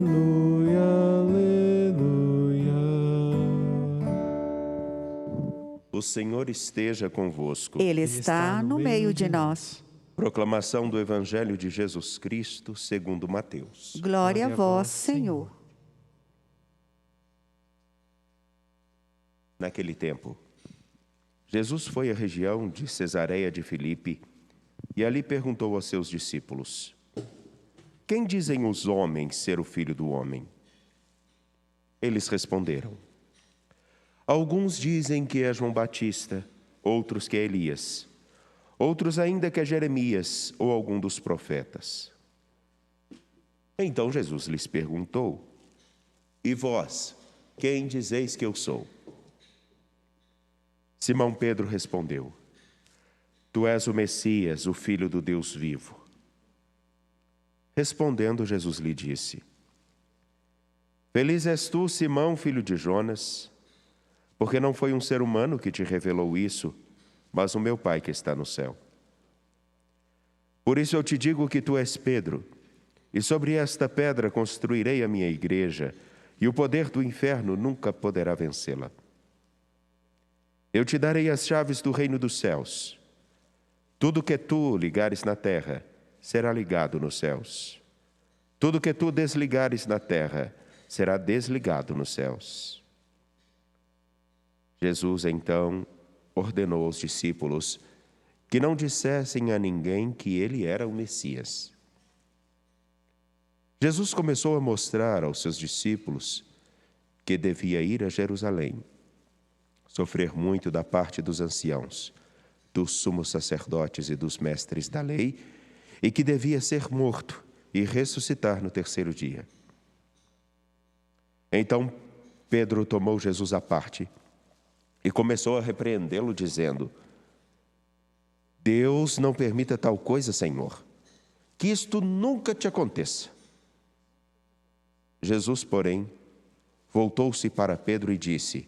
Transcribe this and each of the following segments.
Aleluia, aleluia. O Senhor esteja convosco. Ele está no meio de nós. Proclamação do Evangelho de Jesus Cristo segundo Mateus. Glória a vós, Senhor. Naquele tempo, Jesus foi à região de Cesareia de Filipe e ali perguntou aos seus discípulos: Quem dizem os homens ser o Filho do Homem? Eles responderam: Alguns dizem que é João Batista, outros que é Elias, outros ainda que é Jeremias ou algum dos profetas. Então Jesus lhes perguntou: E vós, quem dizeis que eu sou? Simão Pedro respondeu: Tu és o Messias, o Filho do Deus vivo. Respondendo, Jesus lhe disse: Feliz és tu, Simão, filho de Jonas, porque não foi um ser humano que te revelou isso, mas o meu Pai que está no céu. Por isso eu te digo que tu és Pedro, e sobre esta pedra construirei a minha igreja, e o poder do inferno nunca poderá vencê-la. Eu te darei as chaves do reino dos céus. Tudo que tu ligares na terra será ligado nos céus. Tudo que tu desligares na terra será desligado nos céus. Jesus, então, ordenou aos discípulos que não dissessem a ninguém que ele era o Messias. Jesus começou a mostrar aos seus discípulos que devia ir a Jerusalém, sofrer muito da parte dos anciãos, dos sumos sacerdotes e dos mestres da lei, e que devia ser morto e ressuscitar no terceiro dia. Então Pedro tomou Jesus à parte e começou a repreendê-lo, dizendo: Deus não permita tal coisa, Senhor, que isto nunca te aconteça. Jesus, porém, voltou-se para Pedro e disse: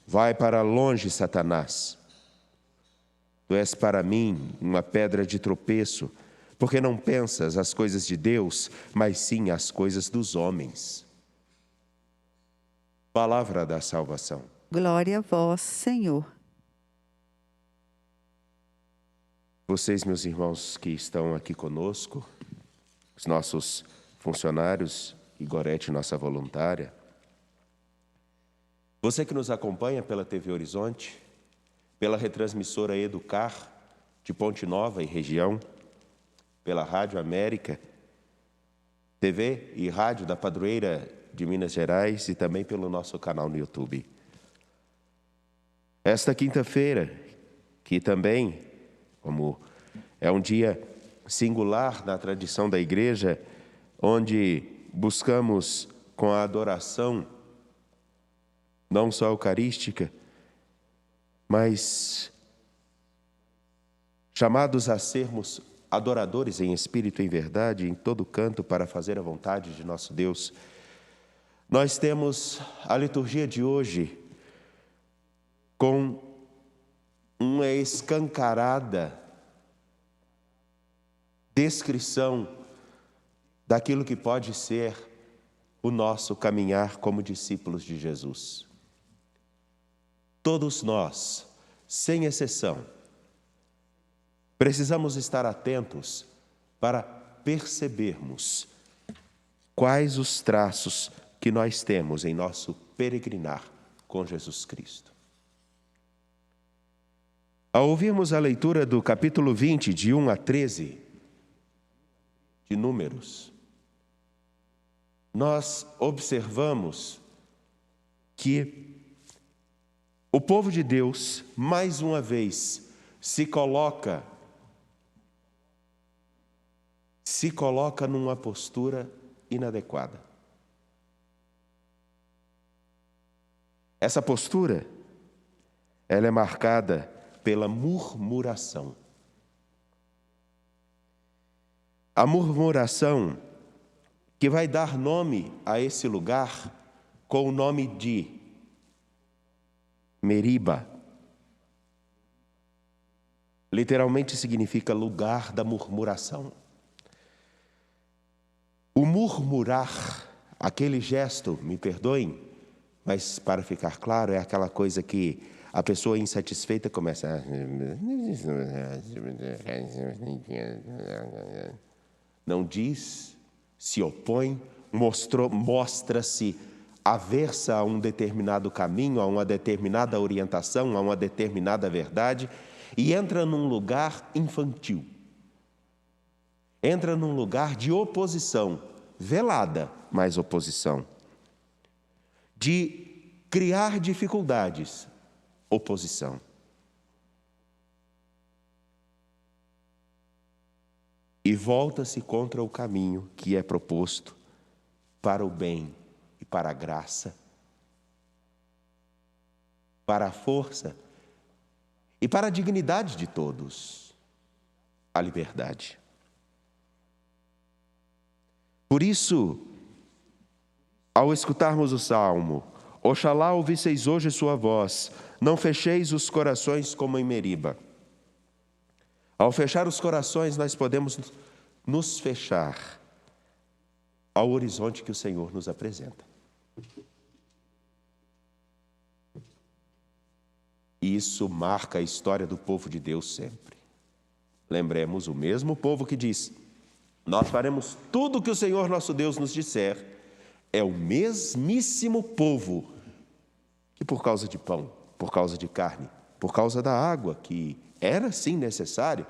Vai para longe, Satanás. Tu és para mim uma pedra de tropeço, porque não pensas as coisas de Deus, mas sim as coisas dos homens. Palavra da salvação. Glória a vós, Senhor. Vocês, meus irmãos que estão aqui conosco, os nossos funcionários, e Gorete, nossa voluntária, você que nos acompanha pela TV Horizonte, pela retransmissora Educar, de Ponte Nova e região, pela Rádio América, TV e rádio da Padroeira de Minas Gerais e também pelo nosso canal no YouTube. Esta quinta-feira, que também, como é um dia singular na tradição da igreja, onde buscamos com a adoração, não só eucarística, mas chamados a sermos adoradores em espírito e em verdade, em todo canto, para fazer a vontade de nosso Deus. Nós temos a liturgia de hoje com uma escancarada descrição daquilo que pode ser o nosso caminhar como discípulos de Jesus. Todos nós, sem exceção, precisamos estar atentos para percebermos quais os traços que nós temos em nosso peregrinar com Jesus Cristo. Ao ouvirmos a leitura do capítulo 20, de 1 a 13, de Números, nós observamos que o povo de Deus, mais uma vez, se coloca numa postura inadequada. Essa postura, ela é marcada pela murmuração. A murmuração que vai dar nome a esse lugar com o nome de Meriba. Literalmente significa lugar da murmuração. O murmurar, Aquele gesto, me perdoem, mas para ficar claro, é aquela coisa que a pessoa insatisfeita começa não diz, se opõe, mostra-se aversa a um determinado caminho, a uma determinada orientação, a uma determinada verdade, e entra num lugar infantil. Entra num lugar de oposição, velada, mas oposição. De criar dificuldades, oposição. E volta-se contra o caminho que é proposto para o bem e para a graça, para a força e para a dignidade de todos, a liberdade. Por isso, ao escutarmos o Salmo, Oxalá ouvisseis hoje sua voz, não fecheis os corações como em Meriba. Ao fechar os corações, nós podemos nos fechar ao horizonte que o Senhor nos apresenta. E isso marca a história do povo de Deus sempre. Lembremos, o mesmo povo que diz: nós faremos tudo o que o Senhor nosso Deus nos disser, é o mesmíssimo povo que por causa de pão, por causa de carne, por causa da água, que era sim necessário,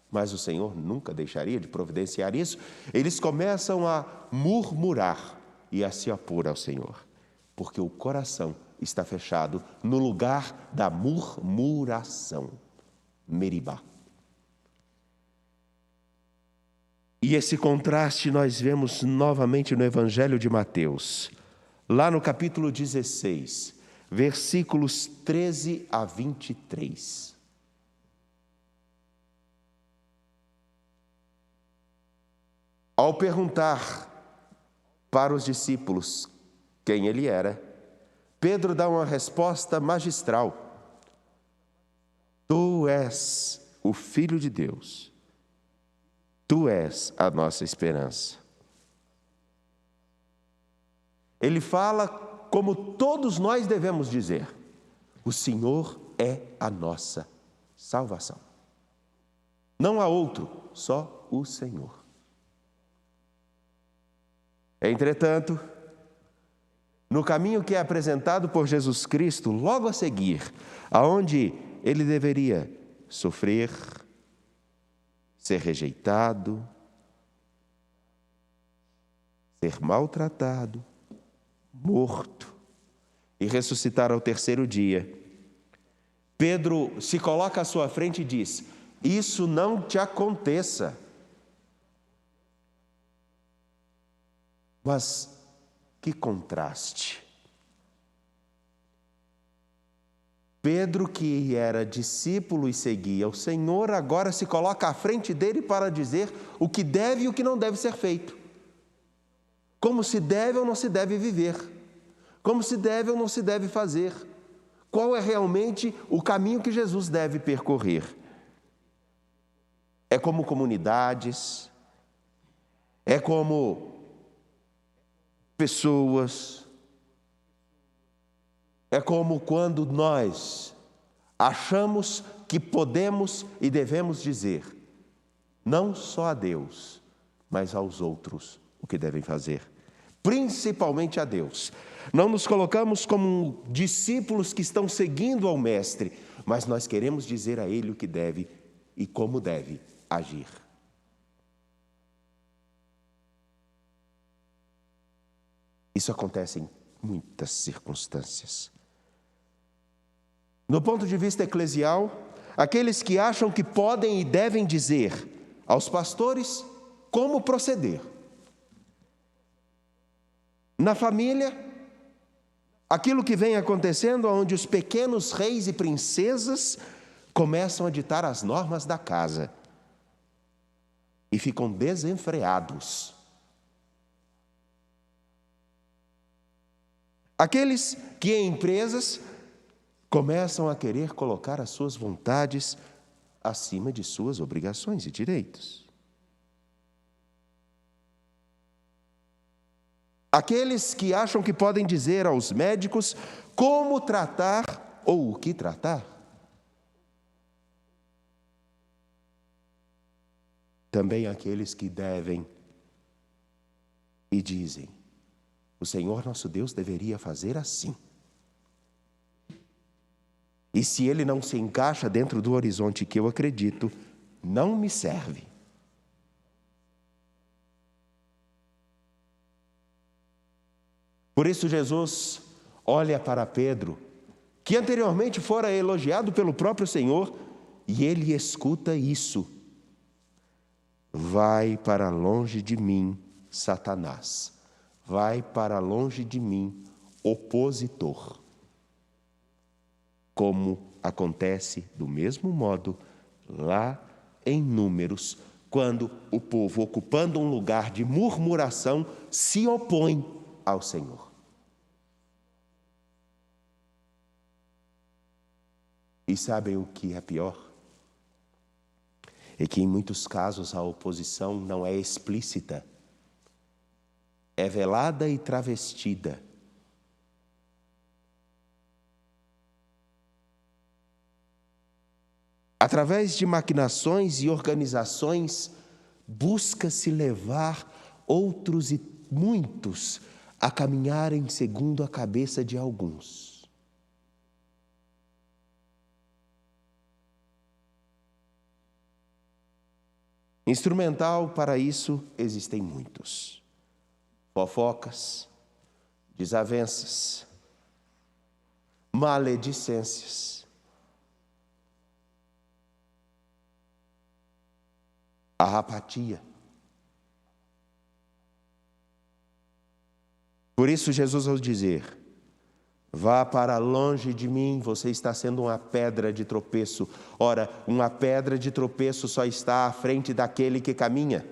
mas o Senhor nunca deixaria de providenciar isso, eles começam a murmurar e a se opor ao Senhor, porque o coração está fechado no lugar da murmuração, Meribá. E esse contraste nós vemos novamente no Evangelho de Mateus, lá no capítulo 16, versículos 13 a 23. Ao perguntar para os discípulos quem ele era, Pedro dá uma resposta magistral: Tu és o Filho de Deus. Tu és a nossa esperança. Ele fala como todos nós devemos dizer: o Senhor é a nossa salvação. Não há outro, só o Senhor. Entretanto, no caminho que é apresentado por Jesus Cristo, logo a seguir, aonde ele deveria sofrer, ser rejeitado, ser maltratado, morto e ressuscitar ao terceiro dia, Pedro se coloca à sua frente e diz: isso não te aconteça. Mas que contraste! Pedro, que era discípulo e seguia o Senhor, agora se coloca à frente dele para dizer o que deve e o que não deve ser feito. Como se deve ou não se deve viver. Como se deve ou não se deve fazer. Qual é realmente o caminho que Jesus deve percorrer. É como comunidades, é como pessoas, é como quando nós achamos que podemos e devemos dizer, não só a Deus, mas aos outros, o que devem fazer. Principalmente a Deus. Não nos colocamos como discípulos que estão seguindo ao Mestre, mas nós queremos dizer a Ele o que deve e como deve agir. Isso acontece em muitas circunstâncias. No ponto de vista eclesial, aqueles que acham que podem e devem dizer aos pastores como proceder. Na família, aquilo que vem acontecendo, onde os pequenos reis e princesas começam a ditar as normas da casa e ficam desenfreados. Aqueles que em empresas começam a querer colocar as suas vontades acima de suas obrigações e direitos. Aqueles que acham que podem dizer aos médicos como tratar ou o que tratar. Também aqueles que devem e dizem: o Senhor nosso Deus deveria fazer assim. E se ele não se encaixa dentro do horizonte que eu acredito, não me serve. Por isso Jesus olha para Pedro, que anteriormente fora elogiado pelo próprio Senhor, e ele escuta isso. Vai para longe de mim, Satanás. Vai para longe de mim, opositor. Como acontece do mesmo modo lá em Números, quando o povo, ocupando um lugar de murmuração, se opõe ao Senhor. E sabem o que é pior? É que em muitos casos a oposição não é explícita, é velada e travestida. Através de maquinações e organizações, busca-se levar outros e muitos a caminharem segundo a cabeça de alguns. Instrumental para isso existem muitos. Fofocas, desavenças, maledicências, a apatia. Por isso Jesus ao dizer: vá para longe de mim, você está sendo uma pedra de tropeço. Ora, uma pedra de tropeço só está à frente daquele que caminha.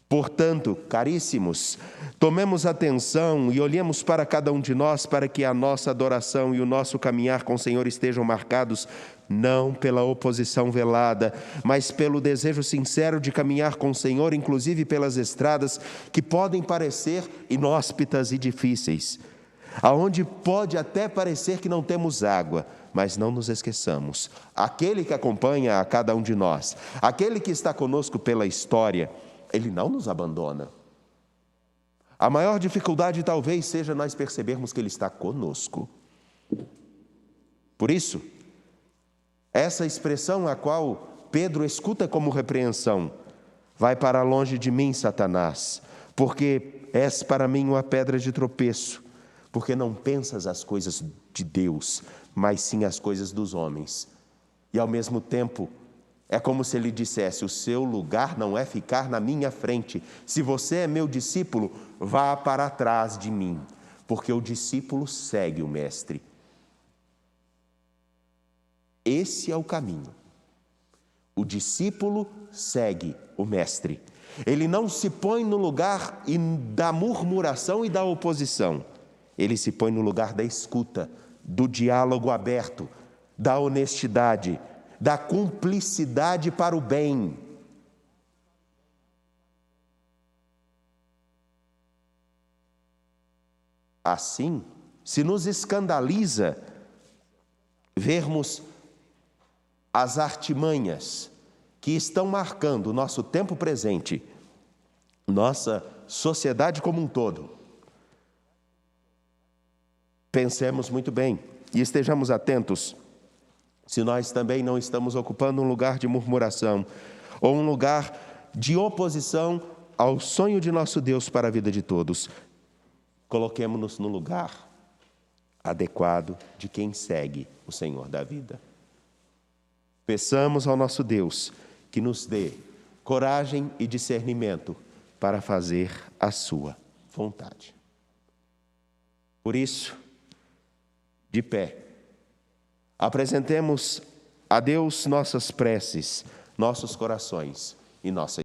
Portanto, caríssimos, tomemos atenção e olhemos para cada um de nós para que a nossa adoração e o nosso caminhar com o Senhor estejam marcados não pela oposição velada, mas pelo desejo sincero de caminhar com o Senhor, inclusive pelas estradas que podem parecer inóspitas e difíceis, aonde pode até parecer que não temos água, mas não nos esqueçamos, aquele que acompanha a cada um de nós, aquele que está conosco pela história, ele não nos abandona. A maior dificuldade talvez seja nós percebermos que ele está conosco. Por isso, essa expressão a qual Pedro escuta como repreensão: vai para longe de mim, Satanás, porque és para mim uma pedra de tropeço, porque não pensas as coisas de Deus, mas sim as coisas dos homens. E ao mesmo tempo, é como se ele dissesse: o seu lugar não é ficar na minha frente. Se você é meu discípulo, vá para trás de mim, porque o discípulo segue o mestre. Esse é o caminho. O discípulo segue o mestre. Ele não se põe no lugar da murmuração e da oposição. Ele se põe no lugar da escuta, do diálogo aberto, da honestidade, da cumplicidade para o bem. Assim, se nos escandaliza vermos as artimanhas que estão marcando o nosso tempo presente, nossa sociedade como um todo, pensemos muito bem e estejamos atentos se nós também não estamos ocupando um lugar de murmuração ou um lugar de oposição ao sonho de nosso Deus para a vida de todos. Coloquemo-nos no lugar adequado de quem segue o Senhor da vida. Peçamos ao nosso Deus que nos dê coragem e discernimento para fazer a sua vontade. Por isso, de pé, apresentemos a Deus nossas preces, nossos corações e nossa